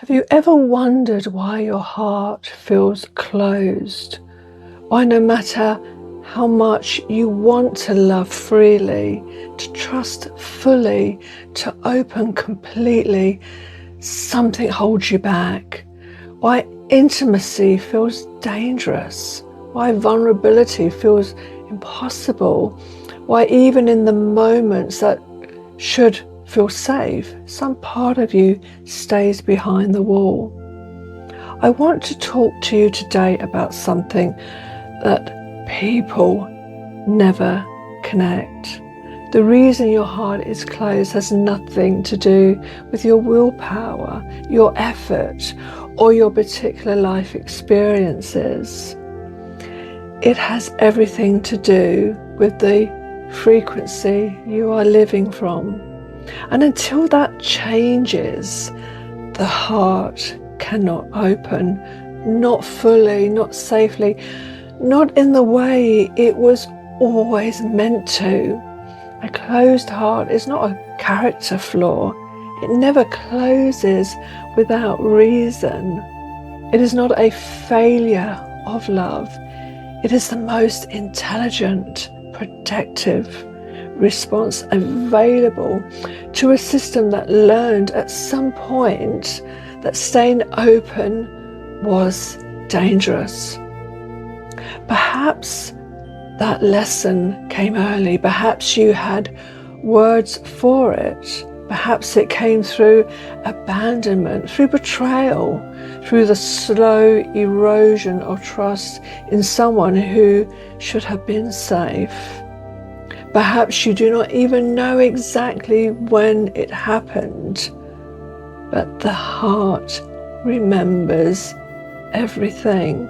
Have you ever wondered why your heart feels closed? Why no matter how much you want to love freely, to trust fully, to open completely, something holds you back? Why intimacy feels dangerous? Why vulnerability feels impossible? Why even in the moments that should feel safe, some part of you stays behind the wall? I want to talk to you today about something that people never connect. The reason your heart is closed has nothing to do with your willpower, your effort, or your particular life experiences. It has everything to do with the frequency you are living from. And until that changes, the heart cannot open, not fully, not safely, not in the way it was always meant to. A closed heart is not a character flaw. It never closes without reason. It is not a failure of love. It is the most intelligent, protective response available to a system that learned at some point that staying open was dangerous. Perhaps that lesson came early. Perhaps you had words for it. Perhaps it came through abandonment, through betrayal, through the slow erosion of trust in someone who should have been safe. Perhaps you do not even know exactly when it happened, but the heart remembers everything.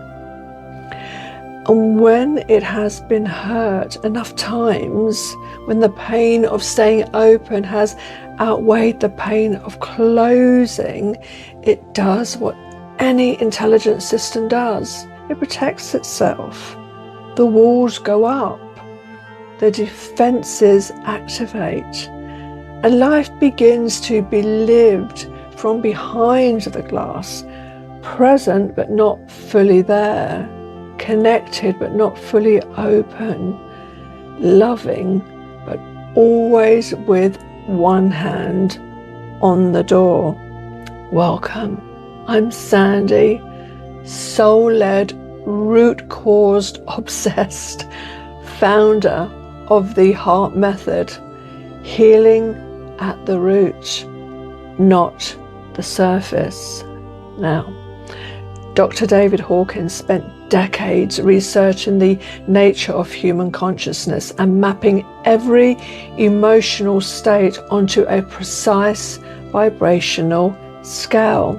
And when it has been hurt enough times, when the pain of staying open has outweighed the pain of closing, it does what any intelligent system does. It protects itself. The walls go up. The defenses activate. And life begins to be lived from behind the glass, present but not fully there, connected but not fully open, loving but always with one hand on the door. Welcome. I'm Sandy, soul-led, root-caused, obsessed founder of the Heart Method, healing at the root, not the surface. Now, Dr. David Hawkins spent decades researching the nature of human consciousness and mapping every emotional state onto a precise vibrational scale.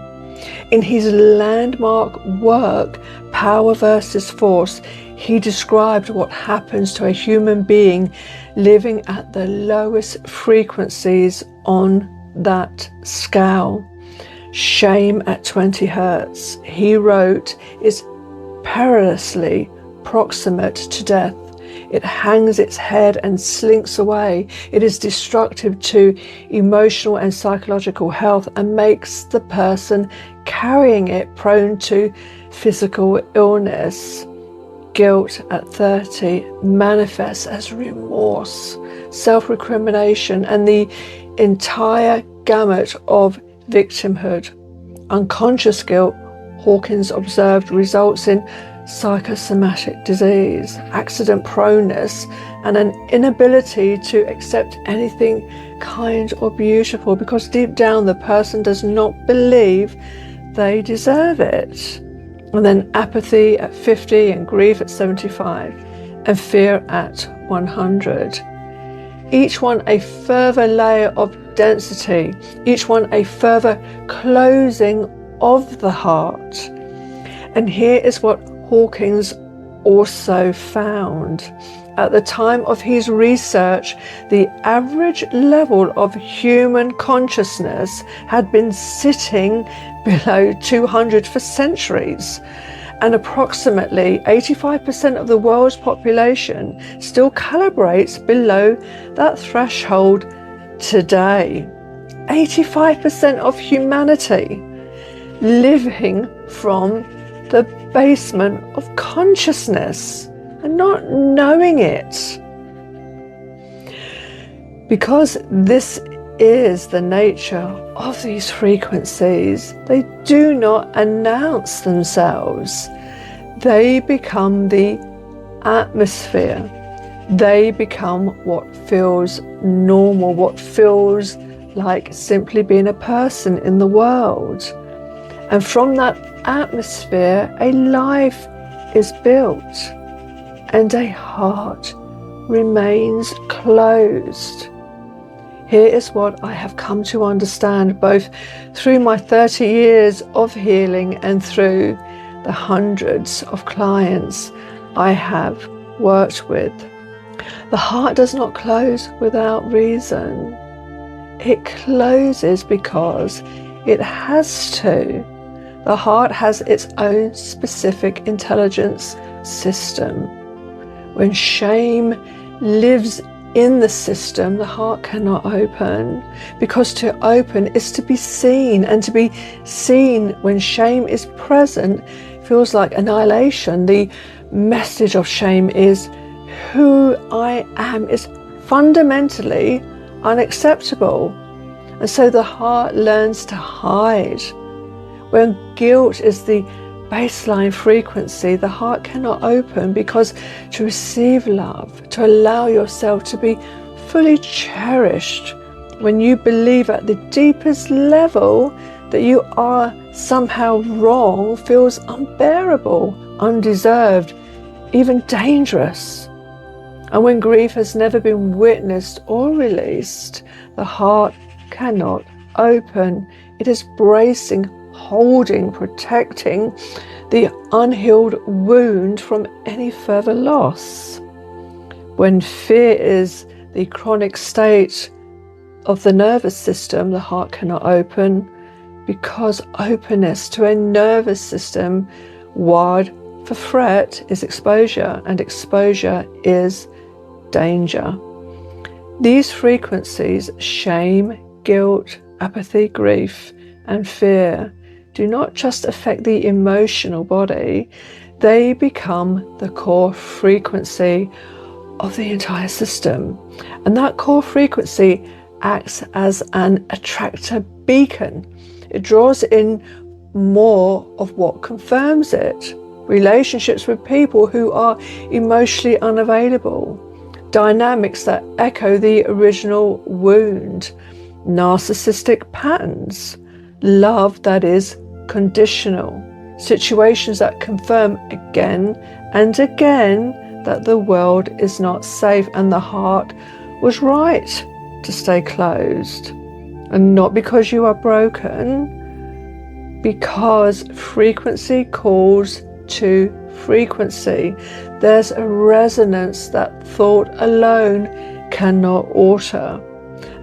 In his landmark work, Power versus Force, he described what happens to a human being living at the lowest frequencies on that scale. Shame at 20 hertz, he wrote, is perilously proximate to death. It hangs its head and slinks away. It is destructive to emotional and psychological health and makes the person carrying it prone to physical illness. Guilt at 30 manifests as remorse, self-recrimination, and the entire gamut of victimhood. Unconscious guilt, Hawkins observed, results in psychosomatic disease, accident proneness, and an inability to accept anything kind or beautiful because deep down the person does not believe they deserve it. And then apathy at 50 and grief at 75 and fear at 100. Each one a further layer of density, each one a further closing of the heart. And here is what Hawkins also found. At the time of his research, the average level of human consciousness had been sitting below 200 for centuries, and approximately 85% of the world's population still calibrates below that threshold today. 85% of humanity. living from the basement of consciousness and not knowing it. Because this is the nature of these frequencies, they do not announce themselves. They become the atmosphere. They become what feels normal, what feels like simply being a person in the world. And from that atmosphere, a life is built and a heart remains closed. Here is what I have come to understand, both through my 30 years of healing and through the hundreds of clients I have worked with. The heart does not close without reason. It closes because it has to. The heart has its own specific intelligence system. When shame lives in the system, the heart cannot open, because to open is to be seen, and to be seen when shame is present feels like annihilation. The message of shame is who I am is fundamentally unacceptable, and so the heart learns to hide. When guilt is the baseline frequency, the heart cannot open, because to receive love, to allow yourself to be fully cherished, when you believe at the deepest level that you are somehow wrong, feels unbearable, undeserved, even dangerous. And when grief has never been witnessed or released, the heart cannot open. It is bracing, holding, protecting the unhealed wound from any further loss. When fear is the chronic state of the nervous system, the heart cannot open, because openness to a nervous system wired for threat is exposure, and exposure is danger. These frequencies, shame, guilt, apathy, grief, and fear, do not just affect the emotional body, they become the core frequency of the entire system. And that core frequency acts as an attractor beacon. It draws in more of what confirms it. Relationships with people who are emotionally unavailable, dynamics that echo the original wound, narcissistic patterns, love that is conditional, situations that confirm again and again that the world is not safe and the heart was right to stay closed. And not because you are broken, because frequency calls to frequency. There's a resonance that thought alone cannot alter.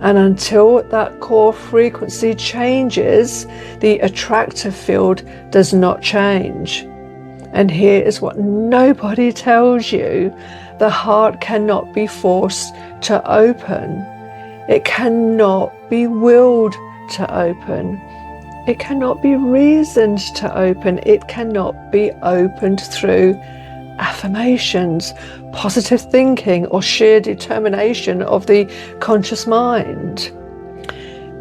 And until that core frequency changes, the attractor field does not change. And here is what nobody tells you. The heart cannot be forced to open. It cannot be willed to open. It cannot be reasoned to open. It cannot be opened through affirmations, positive thinking, or sheer determination of the conscious mind.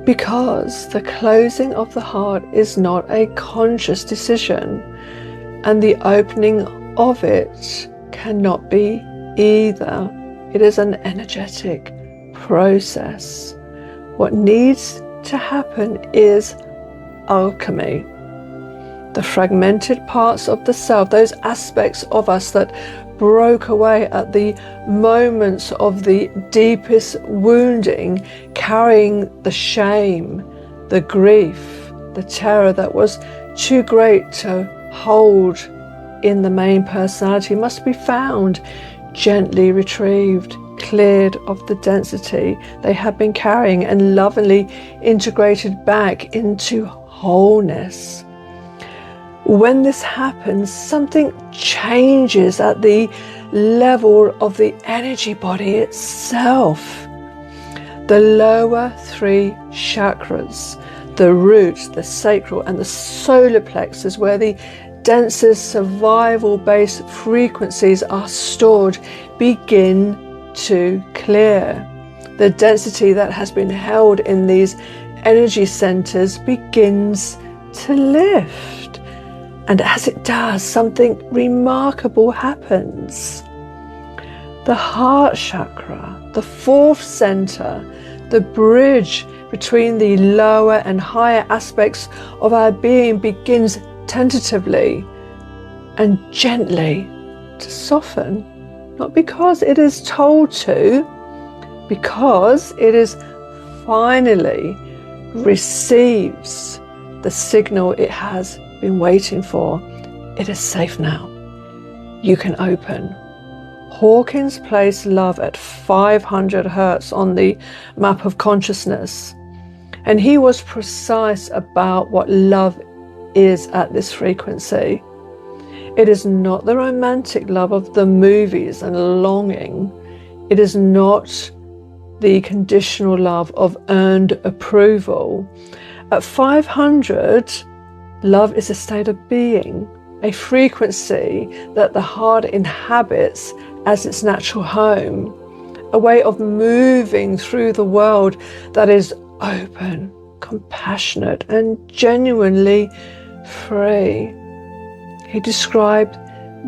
Because the closing of the heart is not a conscious decision, and the opening of it cannot be either. It is an energetic process. What needs to happen is alchemy. The fragmented parts of the self, those aspects of us that broke away at the moments of the deepest wounding, carrying the shame, the grief, the terror that was too great to hold in the main personality, must be found, gently retrieved, cleared of the density they have been carrying, and lovingly integrated back into wholeness. When this happens, something changes at the level of the energy body itself. The lower three chakras, The root, the sacral and the solar plexus, where the densest survival-based frequencies are stored, begin to clear. The density that has been held in these energy centers begins to lift. And as it does, something remarkable happens. The heart chakra, the fourth center, the bridge between the lower and higher aspects of our being, begins tentatively and gently to soften. Not because it is told to, because it is finally receives the signal it has been waiting for. It is safe now. You can open. Hawkins placed love at 500 hertz on the map of consciousness, and he was precise about what love is at this frequency. It is not the romantic love of the movies and longing. It is not the conditional love of earned approval. At 500, love is a state of being, a frequency that the heart inhabits as its natural home, a way of moving through the world that is open, compassionate, and genuinely free. He described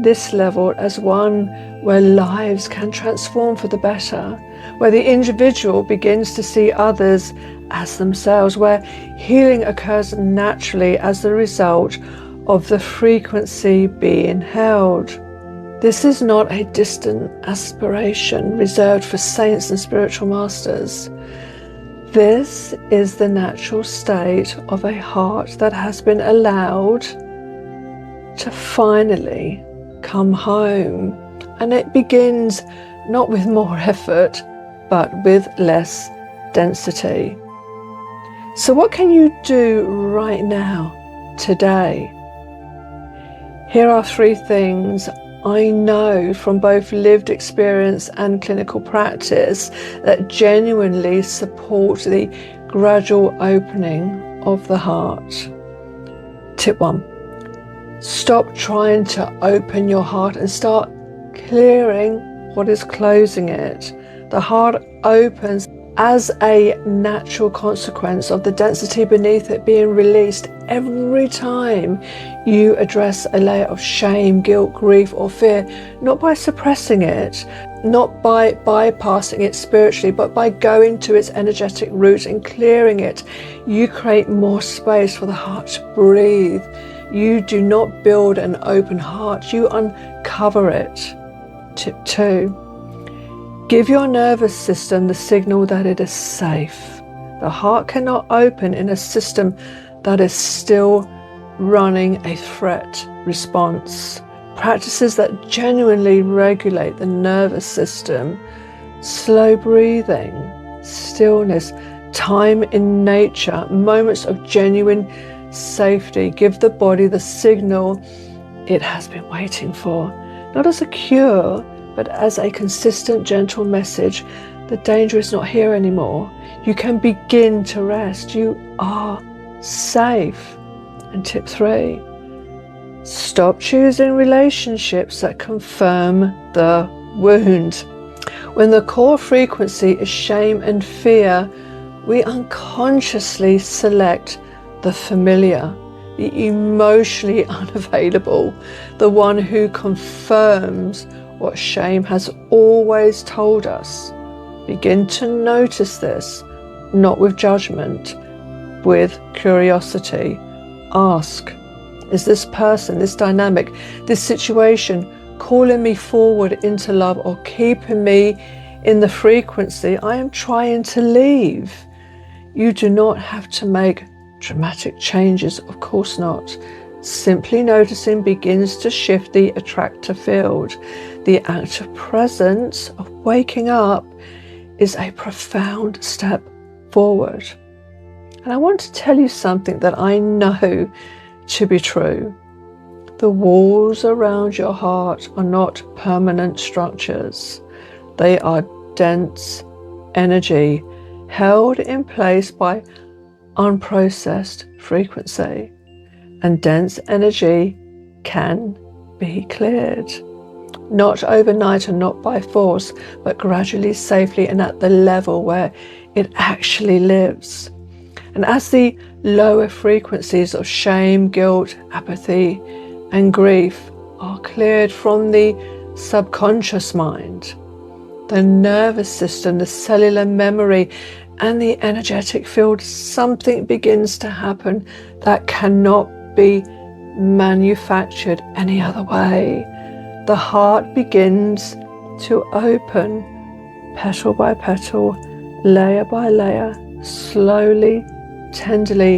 this level as one where lives can transform for the better, where the individual begins to see others as themselves, where healing occurs naturally as the result of the frequency being held. This is not a distant aspiration reserved for saints and spiritual masters. This is the natural state of a heart that has been allowed to finally come home. And it begins not with more effort, but with less density. So what can you do right now, today? Here are 3 things I know from both lived experience and clinical practice that genuinely support the gradual opening of the heart. Tip 1. Stop trying to open your heart and start clearing what is closing it. The heart opens as a natural consequence of the density beneath it being released every time you address a layer of shame, guilt, grief, or fear, not by suppressing it, not by bypassing it spiritually, but by going to its energetic root and clearing it. You create more space for the heart to breathe. You do not build an open heart, you uncover it. Tip 2. Give your nervous system the signal that it is safe. The heart cannot open in a system that is still running a threat response. Practices that genuinely regulate the nervous system, slow breathing, stillness, time in nature, moments of genuine safety, give the body the signal it has been waiting for, not as a cure, but as a consistent, gentle message. The danger is not here anymore. You can begin to rest. You are safe. And tip 3, stop choosing relationships that confirm the wound. When the core frequency is shame and fear, we unconsciously select the familiar, the emotionally unavailable, the one who confirms what shame has always told us. Begin to notice this, not with judgment, with curiosity. Ask, is this person, this dynamic, this situation calling me forward into love or keeping me in the frequency I am trying to leave? You do not have to make dramatic changes, of course not. Simply noticing begins to shift the attractor field. The act of presence, of waking up, is a profound step forward. And I want to tell you something that I know to be true. The walls around your heart are not permanent structures. They are dense energy held in place by unprocessed frequency, and dense energy can be cleared. Not overnight and not by force, but gradually, safely, and at the level where it actually lives. And as the lower frequencies of shame, guilt, apathy, and grief are cleared from the subconscious mind, the nervous system, the cellular memory, and the energetic field, something begins to happen that cannot be manufactured any other way. The heart begins to open, petal by petal, layer by layer, slowly, tenderly,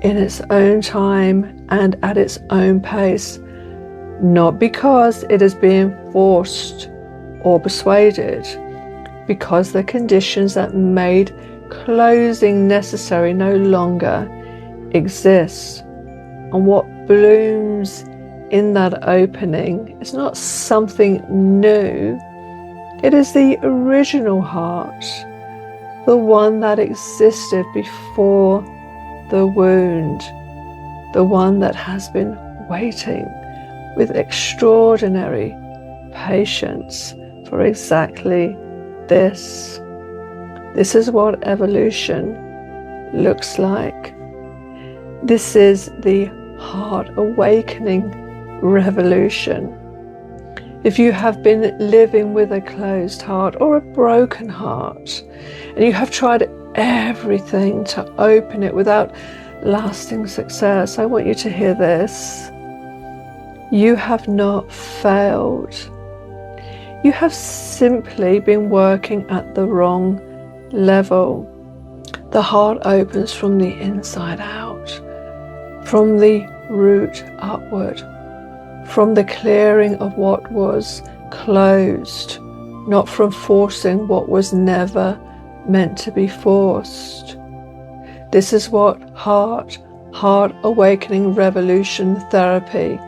in its own time and at its own pace, not because it is being forced or persuaded, because the conditions that made closing necessary no longer exist. And what blooms in that opening is not something new. It is the original heart, the one that existed before the wound, the one that has been waiting with extraordinary patience for exactly this. This is what evolution looks like. This is the heart awakening revolution. If you have been living with a closed heart or a broken heart, and you have tried everything to open it without lasting success, I want you to hear this. You have not failed. You have simply been working at the wrong level. The heart opens from the inside out, from the root upward, from the clearing of what was closed, not from forcing what was never meant to be forced. This is what heart awakening revolution therapy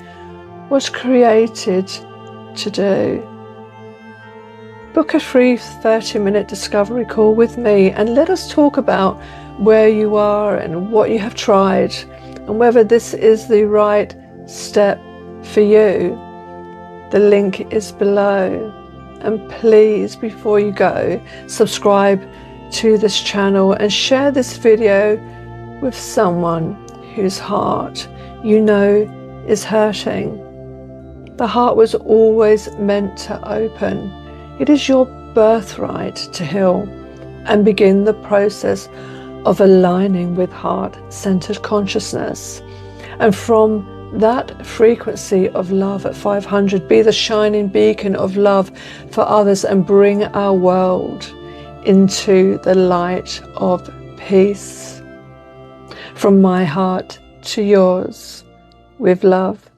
was created to do. Book a free 30-minute discovery call with me and let us talk about where you are and what you have tried and whether this is the right step for you. The link is below. And please, before you go, subscribe to this channel and share this video with someone whose heart you know is hurting. The heart was always meant to open. It is your birthright to heal and begin the process of aligning with heart-centered consciousness. And from that frequency of love at 500, be the shining beacon of love for others and bring our world into the light of peace. From my heart to yours, with love.